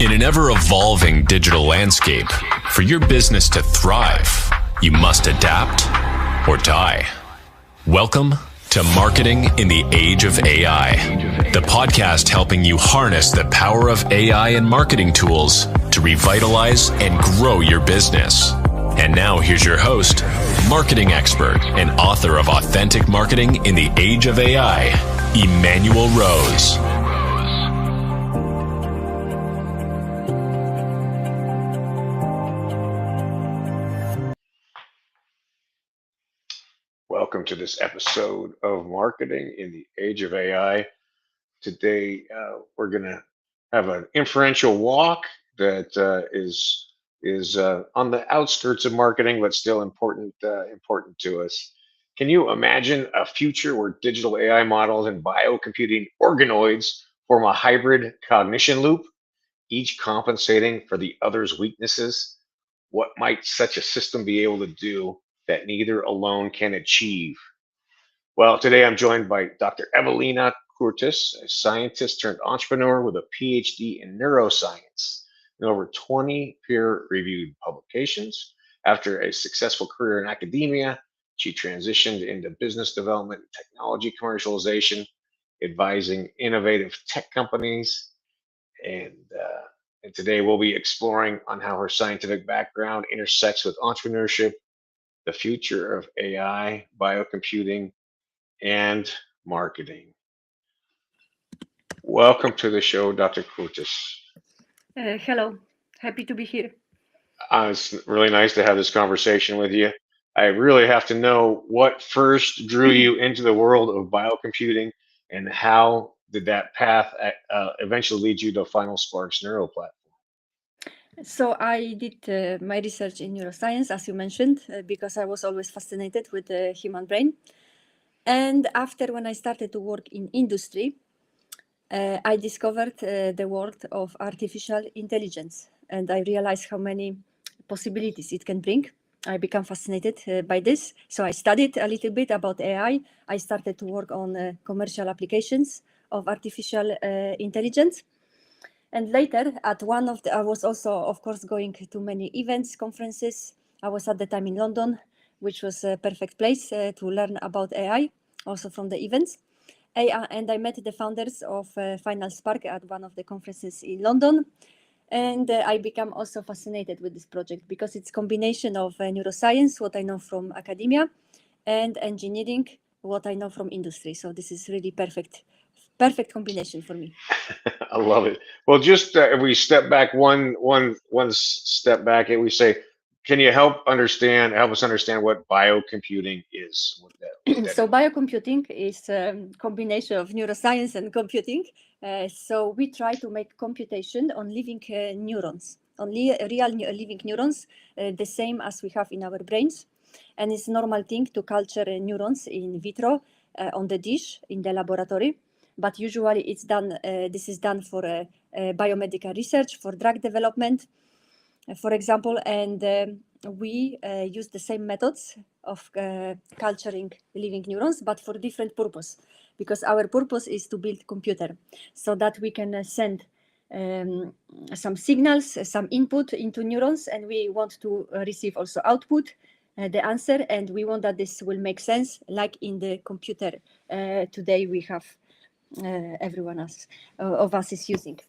In an ever-evolving digital landscape, for your business to thrive, you must adapt or die. Welcome to Marketing in the Age of AI, the podcast helping you harness the power of AI and marketing tools to revitalize and grow your business. And now here's your host, marketing expert and author of Authentic Marketing in the Age of AI, Emmanuel Rose. Welcome to this episode of Marketing in the Age of AI. Today, we're going to have an inferential walk that is on the outskirts of marketing, but still important to us. Can you imagine a future where digital AI models and biocomputing organoids form a hybrid cognition loop, each compensating for the other's weaknesses? What might such a system be able to do that neither alone can achieve? Well, today I'm joined by Dr. Ewelina Kurtys, a scientist turned entrepreneur with a PhD in neuroscience and over 20 peer-reviewed publications. After a successful career in academia, she transitioned into business development and technology commercialization, advising innovative tech companies. And today we'll be exploring on how her scientific background intersects with entrepreneurship, the future of AI, biocomputing, and marketing. Welcome to the show, Dr. Kurtys. Hello, happy to be here. It's really nice to have this conversation with you. I really have to know what first drew you into the world of biocomputing, and how did that path eventually lead you to Final Spark's Neuro platform? So I did my research in neuroscience, as you mentioned, because I was always fascinated with the human brain. And after, when I started to work in industry, I discovered the world of artificial intelligence, and I realized how many possibilities it can bring. I became fascinated by this. So I studied a little bit about AI. I started to work on commercial applications of artificial intelligence. And later, I was also, of course, going to many events, conferences. I was at the time in London, which was a perfect place to learn about AI, also from the events. And I met the founders of Final Spark at one of the conferences in London. And I became also fascinated with this project because it's a combination of neuroscience, what I know from academia, and engineering, what I know from industry. So this is really perfect combination for me. I love it. Well, just if we step back one step back, and we say, can you help us understand what biocomputing is? So biocomputing is a combination of neuroscience and computing. So we try to make computation on living neurons, on real living neurons, the same as we have in our brains. And it's a normal thing to culture neurons in vitro on the dish in the laboratory. But usually it's done. This is done for biomedical research, for drug development, for example, and we use the same methods of culturing living neurons, but for different purpose, because our purpose is to build computer so that we can send some signals, some input into neurons, and we want to receive also output, the answer, and we want that this will make sense, like in the computer today we have. Everyone of us is using.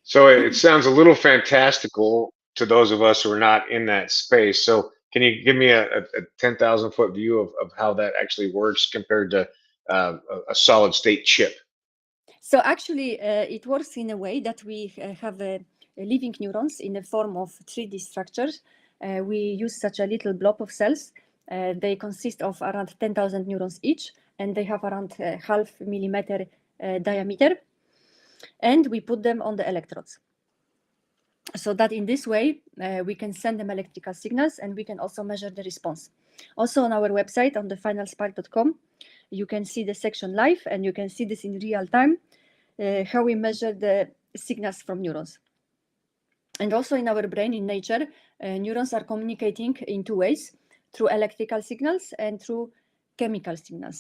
So it sounds a little fantastical to those of us who are not in that space. So can you give me a 10,000 foot view of how that actually works compared to a solid state chip? So actually, it works in a way that we have living neurons in the form of 3D structures. We use such a little blob of cells. They consist of around 10,000 neurons each, and they have around half millimeter diameter. And we put them on the electrodes. So that in this way, we can send them electrical signals, and we can also measure the response. Also on our website, on the finalspark.com, you can see the section live, and you can see this in real time, how we measure the signals from neurons. And also in our brain, in nature, neurons are communicating in two ways, through electrical signals and through chemical signals.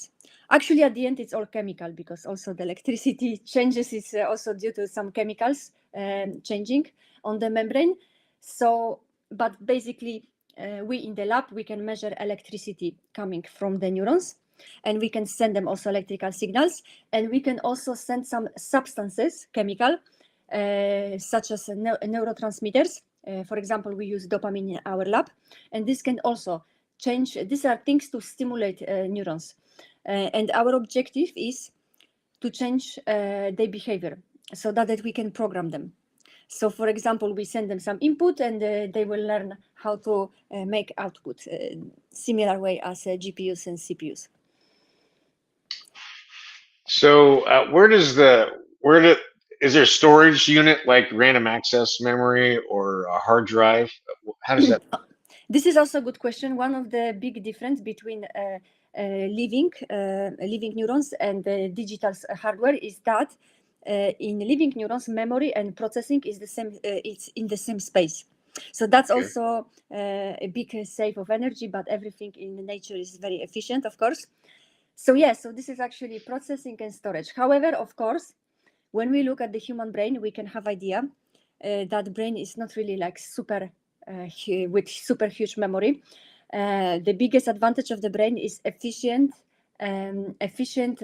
Actually, at the end, it's all chemical because also the electricity changes is also due to some chemicals changing on the membrane. So, but basically, we in the lab, we can measure electricity coming from the neurons, and we can send them also electrical signals, and we can also send some substances, chemical, such as neurotransmitters. For example, we use dopamine in our lab, and this can also change. These are things to stimulate neurons, and our objective is to change their behavior so that we can program them. So, for example, we send them some input, and they will learn how to make output, similar way as GPUs and CPUs. So is there a storage unit like random access memory or a hard drive? How does that? This is also a good question. One of the big difference between living neurons and digital hardware is that in living neurons, memory and processing is the same. It's in the same space. So that's Okay. also a big save of energy, but everything in nature is very efficient, of course. So so this is actually processing and storage. However, of course, when we look at the human brain, we can have idea that brain is not really like super with super huge memory. The biggest advantage of the brain is efficient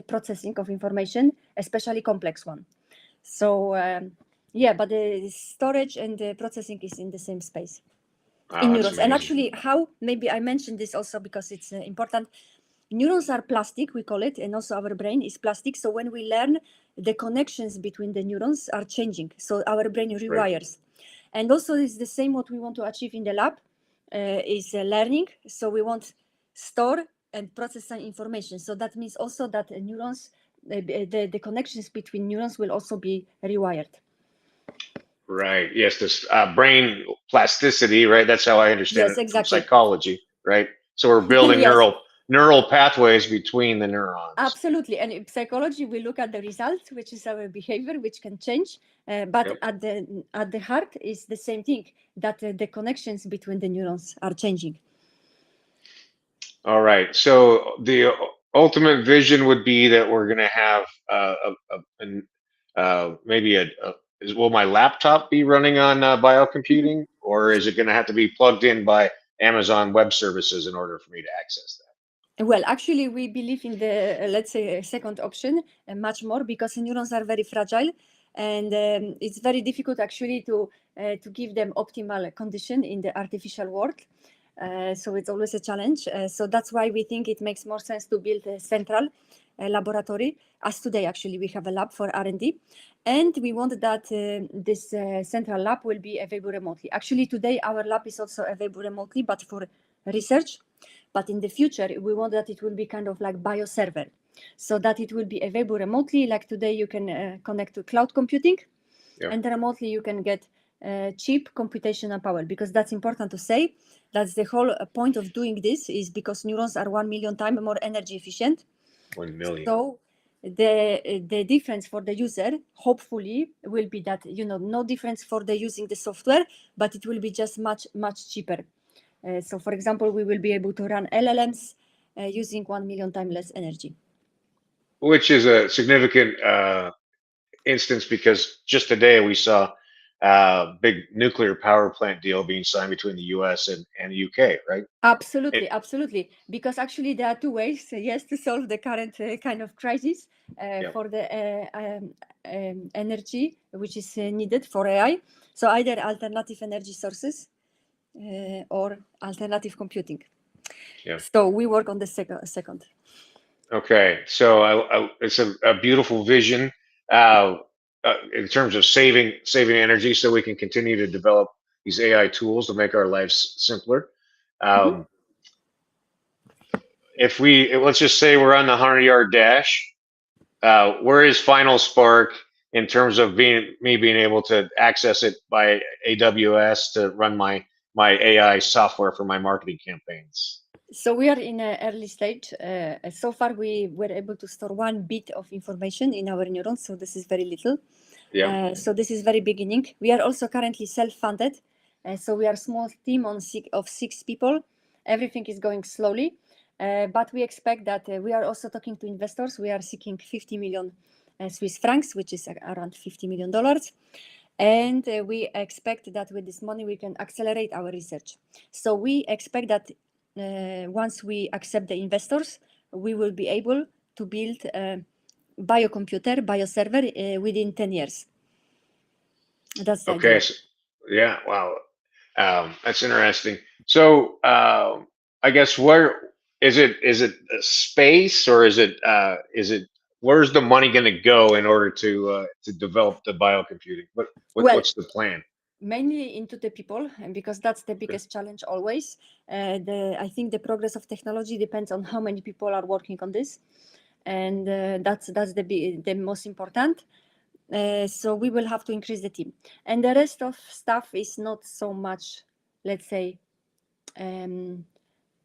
processing of information, especially complex one. So but the storage and the processing is in the same space. Wow, in that's neurons. And amazing. actually, how maybe I mentioned this also because it's important. Neurons are plastic, we call it, and also our brain is plastic. So when we learn, the connections between the neurons are changing. So our brain rewires. And also it's the same what we want to achieve in the lab is learning. So we want store and process some information. So that means also that neurons, the connections between neurons will also be rewired. Right. Yes, this brain plasticity, right? That's how I understand Yes, it from exactly. psychology, right? So we're building Yes. neural pathways between the neurons. Absolutely. And in psychology, we look at the result, which is our behavior, which can change. But Yep. at the heart is the same thing, that the connections between the neurons are changing. All right. So the ultimate vision would be that we're going to have will my laptop be running on biocomputing, or is it going to have to be plugged in by Amazon Web Services in order for me to access that? Well, actually, we believe in the, let's say, second option much more, because neurons are very fragile, and it's very difficult actually to give them optimal condition in the artificial world. So it's always a challenge. So that's why we think it makes more sense to build a central laboratory. As today, actually, we have a lab for R&D, and we want that this central lab will be available remotely. Actually, today our lab is also available remotely, but for research. But in the future, we want that it will be kind of like bioserver, so that it will be available remotely. Like today, you can connect to cloud computing, and remotely you can get cheap computational power, because that's important to say. That's the whole point of doing this, is because neurons are 1 million times more energy efficient. 1 million. So the difference for the user, hopefully, will be that, no difference for the using the software, but it will be just much cheaper. So, for example, we will be able to run LLMs using 1 million times less energy. Which is a significant instance, because just today we saw a big nuclear power plant deal being signed between the US and the UK, right? Absolutely. Because actually there are two ways, to solve the current kind of crisis for the energy which is needed for AI. So either alternative energy sources or alternative computing. So we work on the second. Okay, so it's a beautiful vision in terms of saving energy, so we can continue to develop these AI tools to make our lives simpler. If let's just say we're on the 100-yard dash, where is Final Spark in terms of being able to access it by AWS to run my AI software for my marketing campaigns? So we are in an early stage. So far, we were able to store 1 bit of information in our neurons. So this is very little. So this is very beginning. We are also currently self-funded. So we are a small team of 6 people. Everything is going slowly. But we expect that we are also talking to investors. We are seeking 50 million Swiss francs, which is around $50 million. And we expect that with this money, we can accelerate our research. So we expect that once we accept the investors, we will be able to build a biocomputer, bioserver within 10 years. That's the Okay. idea. So, yeah. Wow. That's interesting. So, I guess where is it? Is it a space, or is it where's the money going to go in order to develop the biocomputing? Well, What's the plan? mainly into the people, and because that's the Okay. biggest challenge always. I think the progress of technology depends on how many people are working on this, and that's the most important. So we will have to increase the team, and the rest of stuff is not so much, let's say,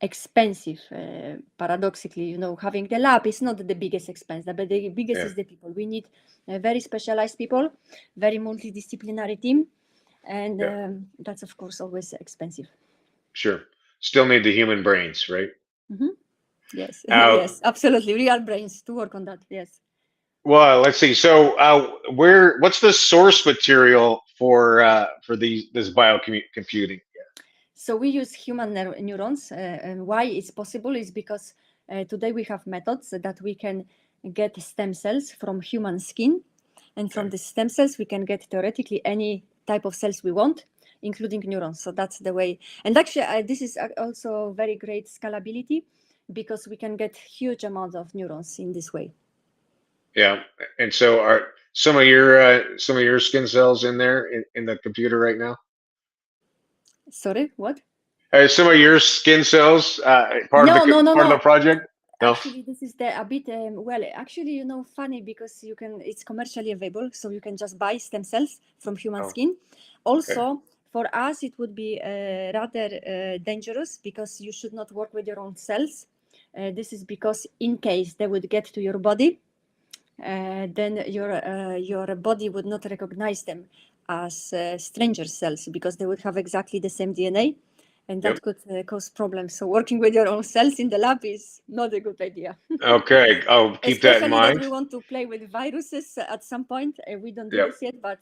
expensive. Paradoxically, having the lab is not the biggest expense, but the biggest Yeah. is the people. We need very specialized people, very multidisciplinary team, and Yeah. that's of course always expensive. Sure. Still need the human brains, right? Mhm. Yes, Uh, yes, absolutely. Real brains to work on that. Yes. well, let's see. So, what's the source material for this biocomputing? So we use human neurons. And why it's possible is because today we have methods that we can get stem cells from human skin, and from Okay. the stem cells we can get theoretically any type of cells we want, including neurons. So that's the way. And actually, this is also very great scalability because we can get huge amounts of neurons in this way. Yeah. And so, are some of your skin cells in there in the computer right now? Sorry, what? Some of your skin cells No, no, no, part of the no. project? No. Actually, this is a bit well. Actually, funny because you can. It's commercially available, so you can just buy stem cells from human Oh, skin. okay. Also, for us, it would be rather dangerous because you should not work with your own cells. This is because in case they would get to your body, then your body would not recognize them as stranger cells because they would have exactly the same DNA, and Yep. that could cause problems. So working with your own cells in the lab is not a good idea. Okay. I'll keep that in Especially that mind. we want to play with viruses at some point. We don't do Yep. this yet, but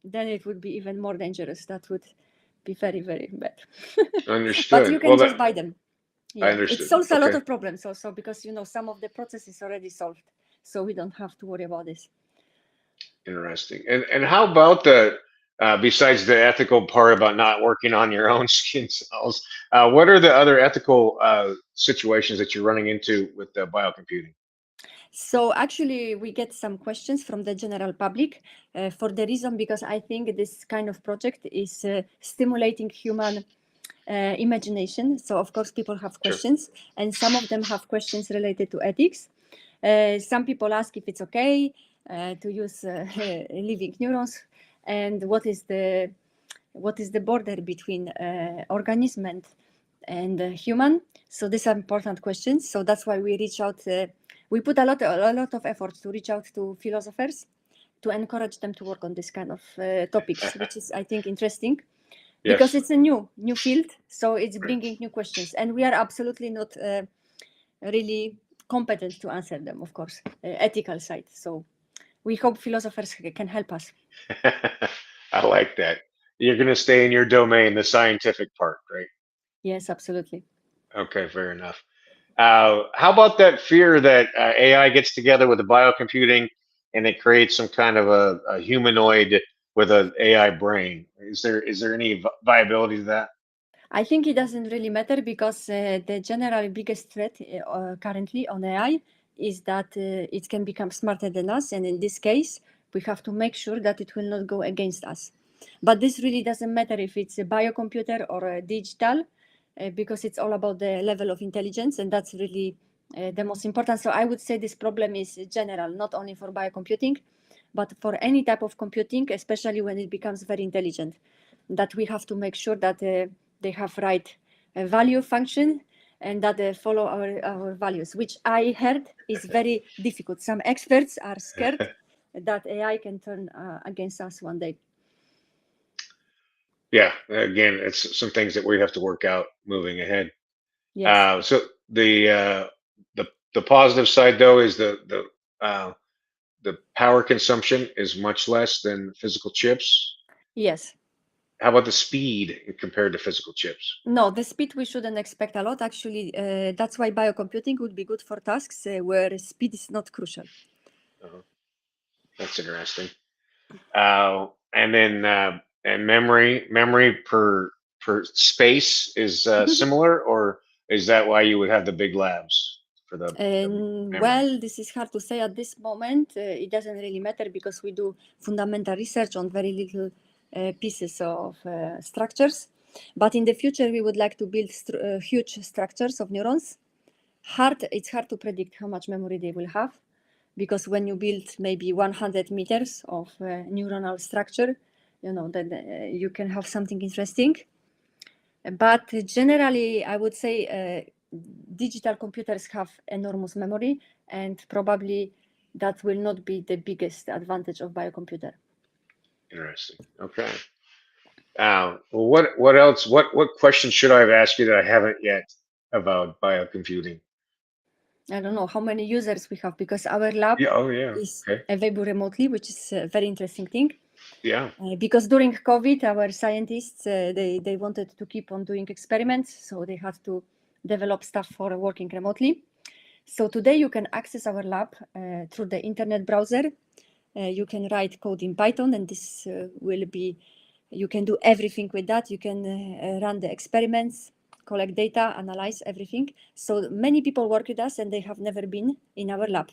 then it would be even more dangerous. That would be very, very bad. But you Understood. can just buy them. I Yeah, it understood. solves a lot Okay. of problems also because some of the process is already solved, so we don't have to worry about this. Interesting. And how about the besides the ethical part about not working on your own skin cells, what are the other ethical situations that you're running into with biocomputing? So actually, we get some questions from the general public for the reason because I think this kind of project is stimulating human imagination. So of course, people have Sure. questions, and some of them have questions related to ethics. Some people ask if it's okay to use living neurons, and what is the border between organism and human. So these are important questions. So that's why we reach out. We put a lot of effort to reach out to philosophers to encourage them to work on this kind of topics, which is, I think, interesting because Yes. it's a new field. So it's Right. bringing new questions, and we are absolutely not really competent to answer them. Of course, ethical side. So we hope philosophers can help us. I like that. You're going to stay in your domain, the scientific part, right? Yes, absolutely. Okay, fair enough. How about that fear that AI gets together with the biocomputing and it creates some kind of a humanoid with an AI brain? Is there any viability to that? I think it doesn't really matter because the general biggest threat currently on AI is that it can become smarter than us, and in this case, we have to make sure that it will not go against us. But this really doesn't matter if it's a biocomputer or a digital, because it's all about the level of intelligence, and that's really the most important. So I would say this problem is general, not only for biocomputing, but for any type of computing, especially when it becomes very intelligent, that we have to make sure that they have right value function and that they follow our values, which I heard is very difficult. Some experts are scared that AI can turn against us one day. Yeah, again, it's some things that we have to work out moving ahead. Yes. So the positive side though is the power consumption is much less than physical chips. Yes. How about the speed compared to physical chips? No, the speed we shouldn't expect a lot. Actually, that's why biocomputing would be good for tasks where speed is not crucial. Uh-huh. That's interesting. And then and memory per space is similar, or is that why you would have the big labs for the memory? Well, this is hard to say at this moment. It doesn't really matter because we do fundamental research on very little pieces of structures. But in the future, we would like to build huge structures of neurons. It's hard to predict how much memory they will have, because when you build maybe 100 meters of neuronal structure, then you can have something interesting. But generally, I would say digital computers have enormous memory, and probably that will not be the biggest advantage of biocomputer. Interesting. Okay. What else? What questions should I have asked you that I haven't yet about biocomputing? I don't know how many users we have, because our lab Yeah. Oh, yeah. is Okay. available remotely, which is a very interesting thing. Yeah. Because during COVID, our scientists, they wanted to keep on doing experiments, so they had to develop stuff for working remotely. So today you can access our lab through the internet browser. You can write code in Python, and this will be, you can do everything with that. You can run the experiments, collect data, analyze everything. So many people work with us and they have never been in our lab.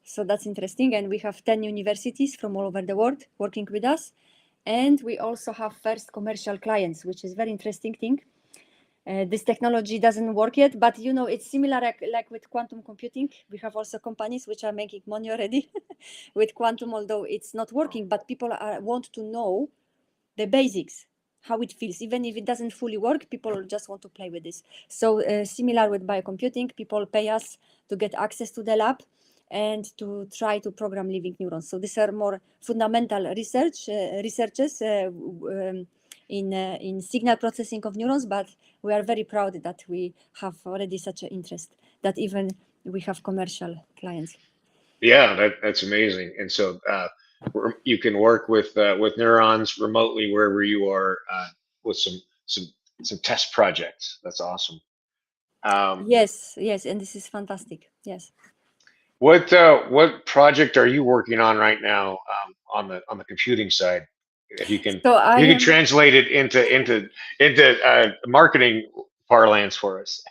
So that's interesting. And we have 10 universities from all over the world working with us. And we also have first commercial clients, which is very interesting thing. This technology doesn't work yet, but it's similar like with quantum computing. We have also companies which are making money already with quantum, although it's not working, but people want to know the basics, how it feels. Even if it doesn't fully work, people just want to play with this. So similar with biocomputing, people pay us to get access to the lab and to try to program living neurons. So these are more fundamental researches in signal processing of neurons, but we are very proud that we have already such an interest that even we have commercial clients. Yeah, that's amazing. And so you can work with neurons remotely wherever you are with some test projects. That's awesome. Yes, and this is fantastic. Yes. What project are you working on right now on the computing side? If you can So if you can translate it into marketing parlance for us.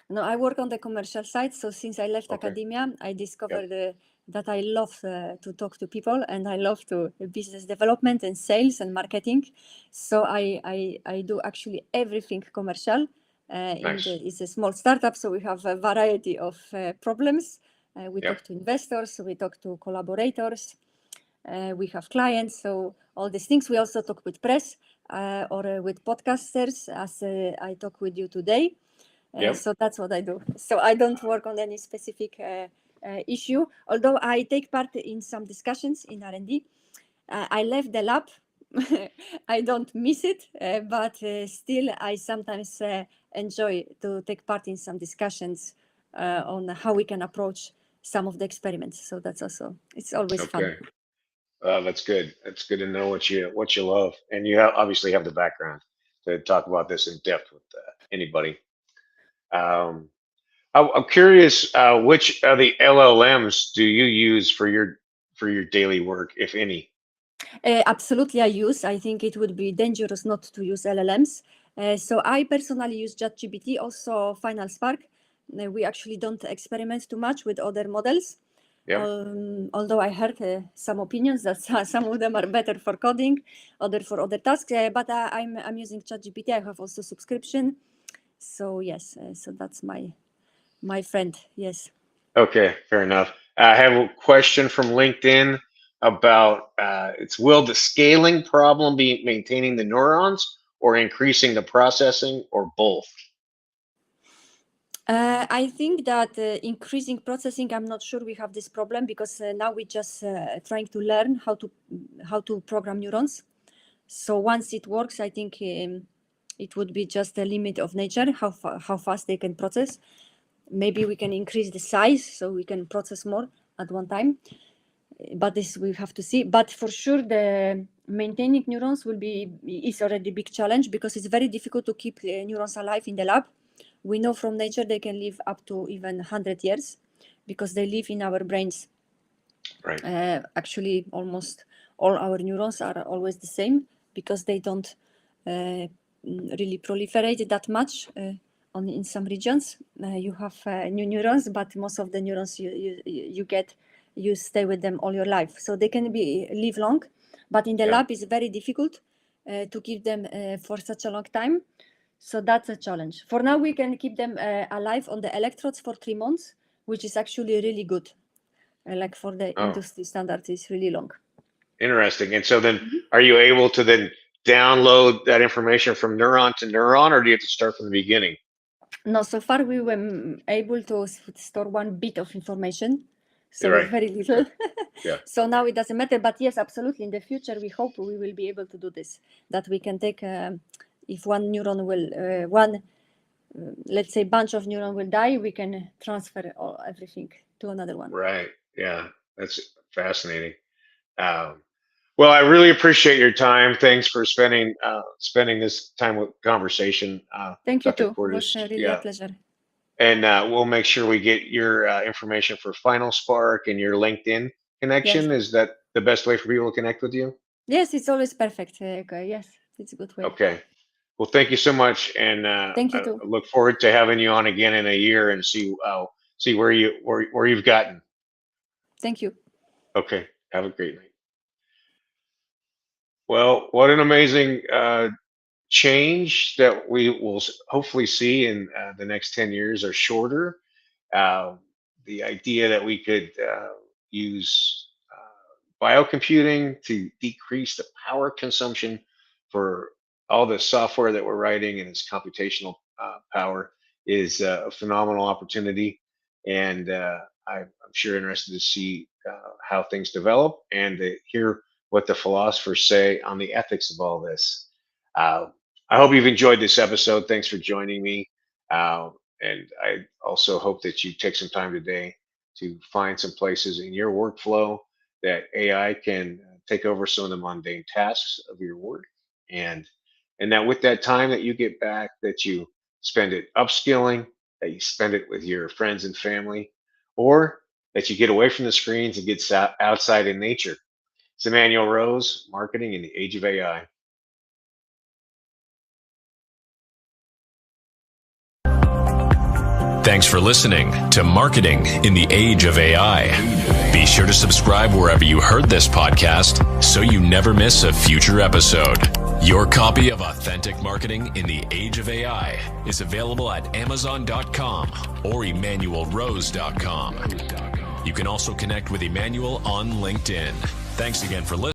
No, I work on the commercial side. So since I left Okay. academia, I discovered Yep. that I love to talk to people, and I love to business development and sales and marketing. So I do actually everything commercial. Nice. It's a small startup, so we have a variety of problems. We Yep. talk to investors, we talk to collaborators, we have clients, so all these things. We also talk with press or with podcasters, as I talk with you today. Yep. So that's what I do. So I don't work on any specific issue, although I take part in some discussions in R&D. I left the lab. I don't miss it, but still I sometimes enjoy to take part in some discussions on how we can approach some of the experiments. So that's also, it's always fun. Okay. That's good. That's good to know what you love, and you obviously have the background to talk about this in depth with anybody. I'm curious, which of the LLMs do you use for your daily work, if any? Absolutely, I think it would be dangerous not to use LLMs. So I personally use ChatGPT, also Final Spark. We actually don't experiment too much with other models. Yep. Although I heard some opinions that some of them are better for coding, other for other tasks. But I'm using ChatGPT. I have also subscription. So yes, so that's my friend. Yes. Okay, fair enough. I have a question from LinkedIn about will the scaling problem be maintaining the neurons or increasing the processing or both? I think that increasing processing, I'm not sure we have this problem, because now we're just trying to learn how to program neurons. So once it works, I think it would be just a limit of nature, how fast they can process. maybe we can increase the size so we can process more at one time. But this we have to see. But for sure, the maintaining neurons is already a big challenge, because it's very difficult to keep neurons alive in the lab. We know from nature they can live up to even 100 years because they live in our brains. Right. Actually, almost all our neurons are always the same, because they don't really proliferate that much. In some regions, you have new neurons, but most of the neurons you get, you stay with them all your life. So they can live long, but in the lab it's very difficult to keep them for such a long time. So that's a challenge. For now, we can keep them alive on the electrodes for 3 months, which is actually really good. Like for the industry standards, is really long. Interesting. And so then are you able to then download that information from neuron to neuron, or do you have to start from the beginning? No, so far we were able to store 1 bit of information, so Right. very little. Yeah. So now it doesn't matter, but yes, absolutely. In the future, we hope we will be able to do this, that we can take, if one neuron will, let's say bunch of neuron will die, we can transfer everything to another one. Right. Yeah. That's fascinating. Well, I really appreciate your time. Thanks for spending this time with conversation. Thank you Dr. too. Kurtys. It was really a pleasure. And we'll make sure we get your information for Final Spark and your LinkedIn connection. Yes. Is that the best way for people to connect with you? Yes, it's always perfect. Okay. Yes, it's a good way. Okay. Well, thank you so much, and thank you too. I look forward to having you on again in a year and see where you've gotten. Thank you. Okay. Have a great night. Well, what an amazing change that we will hopefully see in the next 10 years or shorter. The idea that we could use biocomputing to decrease the power consumption for all the software that we're writing and its computational power is a phenomenal opportunity. And I'm sure interested to see how things develop and to hear what the philosophers say on the ethics of all this. I hope you've enjoyed this episode. Thanks for joining me. And I also hope that you take some time today to find some places in your workflow that AI can take over some of the mundane tasks of your work. And that with that time that you get back, that you spend it upskilling, that you spend it with your friends and family, or that you get away from the screens and get outside in nature. It's Emmanuel Rose, Marketing in the Age of AI. Thanks for listening to Marketing in the Age of AI. Be sure to subscribe wherever you heard this podcast so you never miss a future episode. Your copy of Authentic Marketing in the Age of AI is available at Amazon.com or EmmanuelRose.com. You can also connect with Emmanuel on LinkedIn. Thanks again for listening.